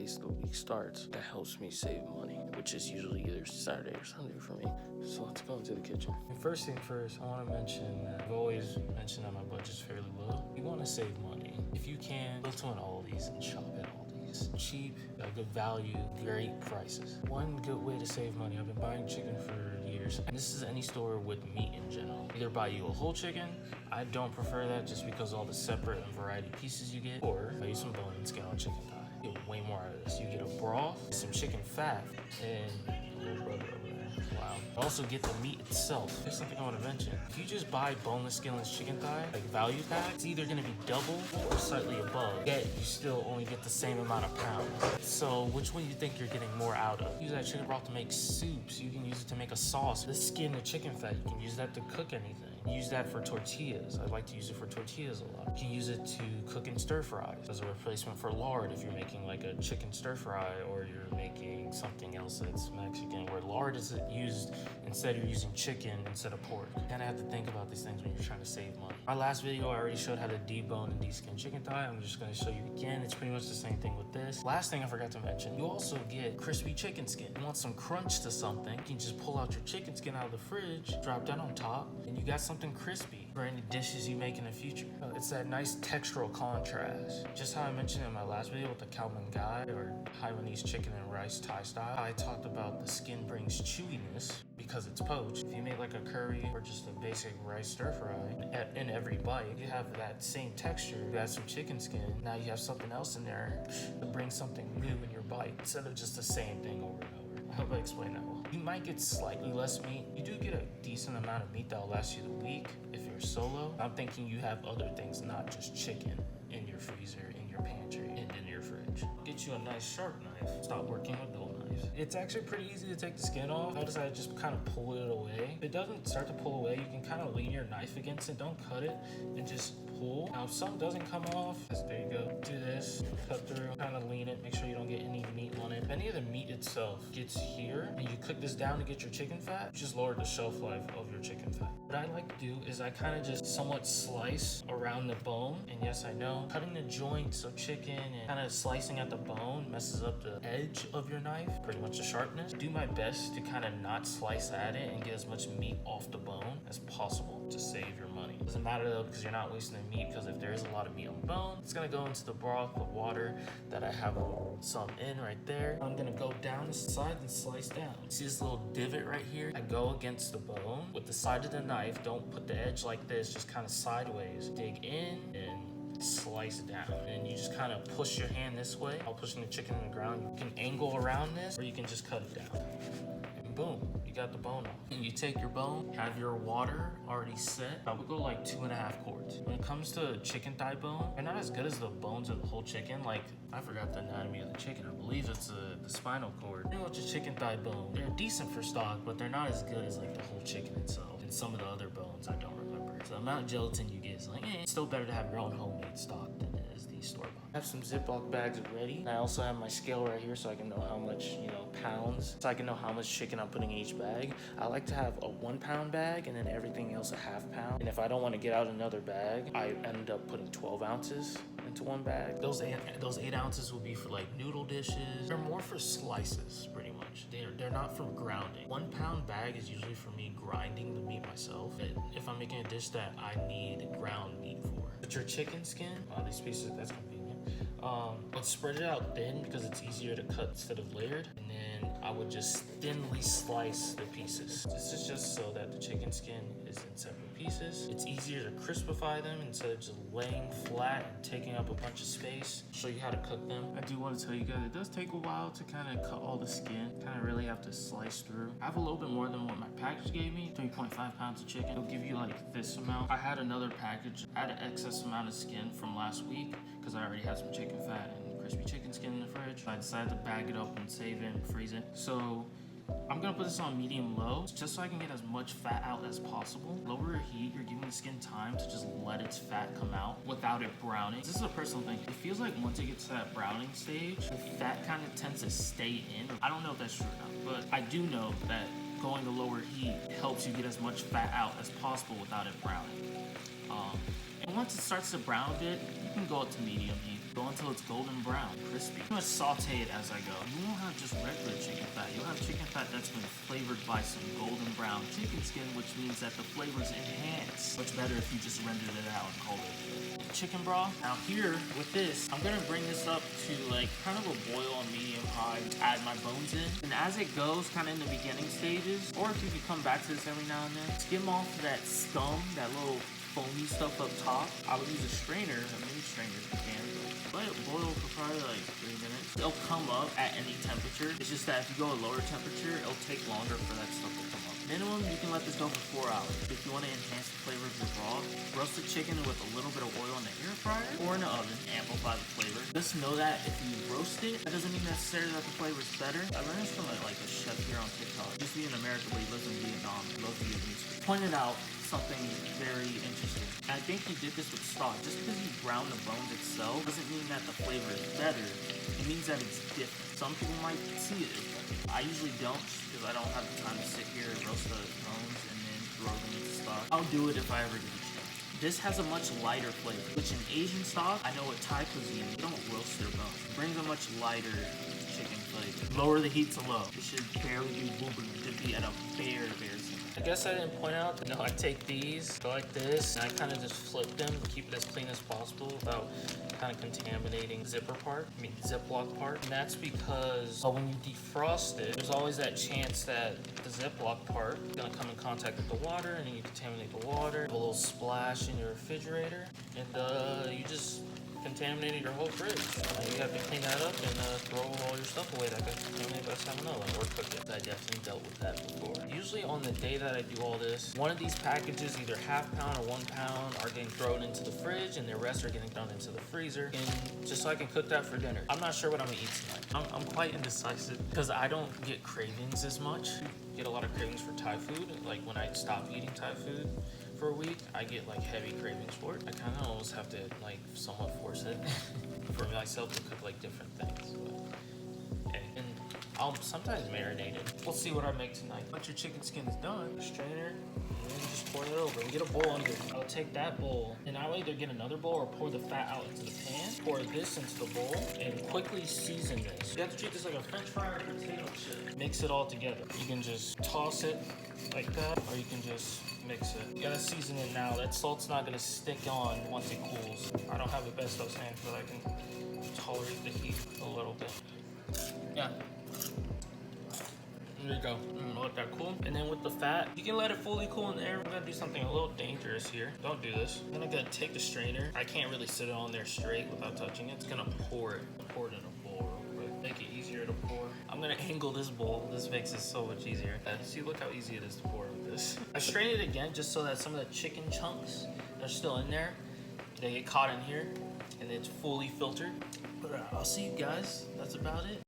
least the week starts, that helps me save money, which is usually either Saturday or Sunday for me. So let's go into the kitchen. And first thing first, I want to mention that I've always mentioned that my budget's fairly low. You want to save money. If you can, go to an Aldi's and shop at Aldi's. Cheap, got good value, great prices. One good way to save money, I've been buying chicken for years, and this is any store with meat in general. Either buy you a whole chicken, I don't prefer that just because all the separate and variety pieces you get, or buy you some bone and skin on chicken thigh. You get way more out of this. You get a broth, some chicken fat, and a little brother over there. Wow. Also get the meat itself. Here's something I want to mention. If you just buy boneless, skinless chicken thigh, like value pack, it's either going to be double or slightly above. Yet you still only get the same amount of pounds. So which one do you think you're getting more out of? Use that chicken broth to make soups. You can use it to make a sauce. The skin, the chicken fat, you can use that to cook anything. Use that for tortillas. I like to use it for tortillas a lot. You can use it to cook in stir fries as a replacement for lard if you're making like a chicken stir fry or you're making something else that's Mexican where lard is used instead you're using chicken instead of pork. You kind of have to think about these things when you're trying to save money. My last video I already showed how to debone and deskin chicken thigh. I'm just going to show you again. It's pretty much the same thing with this. Last thing I forgot to mention, you also get crispy chicken skin. You want some crunch to something, you can just pull out your chicken skin out of the fridge, drop that on top, and you got something crispy for any dishes you make in the future. It's that nice textural contrast. Just how I mentioned in my last video with the Khao Man Gai or Taiwanese chicken and rice Thai style, I talked about the skin brings chewiness because it's poached. If you make like a curry or just a basic rice stir fry, in every bite, you have that same texture. You add some chicken skin, now you have something else in there to bring something new in your bite instead of just the same thing over and over. I hope I explained that well. You might get slightly less meat. You do get a decent amount of meat that'll last you the week if you're solo. I'm thinking you have other things, not just chicken, in your freezer, in your pantry, and in your fridge. Get you a nice sharp knife. Stop working with dull knives. It's actually pretty easy to take the skin off. Notice I just kind of pull it away. If it doesn't start to pull away, you can kind of lean your knife against it. Don't cut it and just pull. Now if some doesn't come off, there you go. Do this, cut through, kind of lean it, make sure you don't get any meat on it. If any of the meat itself gets here and you cook this down to get your chicken fat, just lower the shelf life of your chicken fat. What I like to do is I kind of just somewhat slice around the bone. And yes, I know, cutting the joints of chicken and kind of slicing at the bone messes up the edge of your knife, pretty much the sharpness. Do my best to kind of not slice at it and get as much meat off the bone as possible to save your money. Doesn't matter though because you're not wasting the meat, because if there is a lot of meat on the bone, it's gonna go into the broth, the water that I have some in right there. I'm gonna go down the side and slice down. See this little divot right here? I go against the bone with the side of the knife. Don't put the edge like this, just kind of sideways. Dig in and slice down. And you just kind of push your hand this way while pushing the chicken on the ground. You can angle around this or you can just cut it down. And boom, you got the bone off. And you take your bone, have your water already set. I would go like 2.5 quarts. When it comes to chicken thigh bone, they're not as good as the bones of the whole chicken. Like, I forgot the anatomy of the chicken. I believe it's the spinal cord. Pretty much a chicken thigh bone. They're decent for stock, but they're not as good as like the whole chicken itself. And some of the other bones I don't remember. So the amount of gelatin you get is like, it's still better to have your own homemade stock than it is the store-bought. I have some Ziploc bags ready. And I also have my scale right here so I can know how much, pounds. So I can know how much chicken I'm putting in each bag. I like to have a 1 pound bag and then everything else a ½ pound. And if I don't want to get out another bag, I end up putting 12 ounces into one bag. Those 8 ounces will be for like noodle dishes. They're more for slices, pretty much. They're not for grounding. 1 pound bag is usually for me grinding the meat myself. If I'm making a dish that I need ground meat for. But your chicken skin, these pieces, that's convenient. Let's spread it out thin because it's easier to cut instead of layered. And then I would just thinly slice the pieces. This is just so that the chicken skin is in separate pieces. It's easier to crispify them instead of just laying flat and taking up a bunch of space. I'll show you how to cook them. I do want to tell you guys, it does take a while to kind of cut all the skin. Kind of really have to slice through. I have a little bit more than what my package gave me, 3.5 pounds of chicken. It'll give you like this amount. I had another package. I had an excess amount of skin from last week because I already had some chicken fat and crispy chicken skin in the fridge. So I decided to bag it up and save it and freeze it. So I'm gonna put this on medium low just so I can get as much fat out as possible. Lower heat, you're giving the skin time to just let its fat come out without it browning. This is a personal thing. It feels like once it gets to that browning stage, the fat kind of tends to stay in. I don't know if that's true or not, but I do know that going to lower heat helps you get as much fat out as possible without it browning. And once it starts to brown a bit, You can go up to medium heat. Go until it's golden brown, crispy. Pretty much saute it as I go. You won't have just regular chicken fat. You'll have chicken fat that's been flavored by some golden brown chicken skin, which means that the flavor's enhanced. Much better if you just rendered it out and called it chicken broth. Now here, with this, I'm gonna bring this up to like kind of a boil on medium high, add my bones in. And as it goes kind of in the beginning stages, or if you could come back to this every now and then, skim off that scum, that little foamy stuff up top. I would use a strainer, a mini strainer if you can. Let it boil for probably like 3 minutes. It'll come up at any temperature. It's just that if you go a lower temperature, it'll take longer for that stuff to come up. Minimum, you can let this go for 4 hours. If you want to enhance the flavor of your broth, roast the chicken with a little bit of oil in the air fryer or in the oven, amplify the flavor. Just know that if you roast it, that doesn't mean necessarily that the flavor is better. I learned this from like a chef here on TikTok. He used to be in America, but he lives in Vietnam. He loves Vietnamese food. Pointed out something very interesting. And I think he did this with stock. Just because you brown the bones itself doesn't mean that the flavor is better. It means that it's different. Some people might see it as better. I usually don't, because I don't have the time to sit here and roast the bones and then throw them into stock. I'll do it if I ever get a chance. This has a much lighter flavor, which in Asian stock, I know with Thai cuisine, they don't roast their bones. It brings a much lighter chicken flavor. Lower the heat to low. It should barely be moving. It should be at a very simple. I guess I didn't point out that, I take these, go like this, and I kind of just flip them to keep it as clean as possible without kind of contaminating Ziploc part. And that's because when you defrost it, there's always that chance that the Ziploc part is gonna come in contact with the water, and then you contaminate the water, have a little splash in your refrigerator, and you just contaminated your whole fridge. You have to clean that up and throw all your stuff away that got contaminated by salmonella or cook it. I definitely dealt with that before. Usually on the day that I do all this, one of these packages, either half pound or 1 pound, are getting thrown into the fridge and the rest are getting thrown into the freezer, and just so I can cook that for dinner. I'm not sure what I'm gonna eat tonight. I'm quite indecisive because I don't get cravings as much. I get a lot of cravings for Thai food. Like when I stop eating Thai food for a week, I get like heavy cravings for it. I kind of almost have to like somewhat force it for myself to cook like different things. But, hey, and I'll sometimes marinate it. We'll see what I make tonight. Once your chicken skin is done, strainer, and then just pour it over and get a bowl under it. I'll take that bowl and I'll either get another bowl or pour the fat out into the pan, pour this into the bowl, and quickly season this. You have to treat this like a French fry or potato chip. Mix it all together. You can just toss it like that, or you can just mix it. You gotta season it now. That salt's not gonna stick on once it cools. I don't have the best of hands, but I can tolerate the heat a little bit. Yeah. There you go. Let that cool. And then with the fat, you can let it fully cool in there. I'm gonna do something a little dangerous here. Don't do this. I'm gonna take the strainer. I can't really sit it on there straight without touching it. It's gonna pour it. Pour it in a bowl real quick. Make it easier to pour. I'm gonna angle this bowl. This makes it so much easier. See, look how easy it is to pour with this. I strain it again just so that some of the chicken chunks that are still in there, they get caught in here and it's fully filtered. But I'll see you guys. That's about it.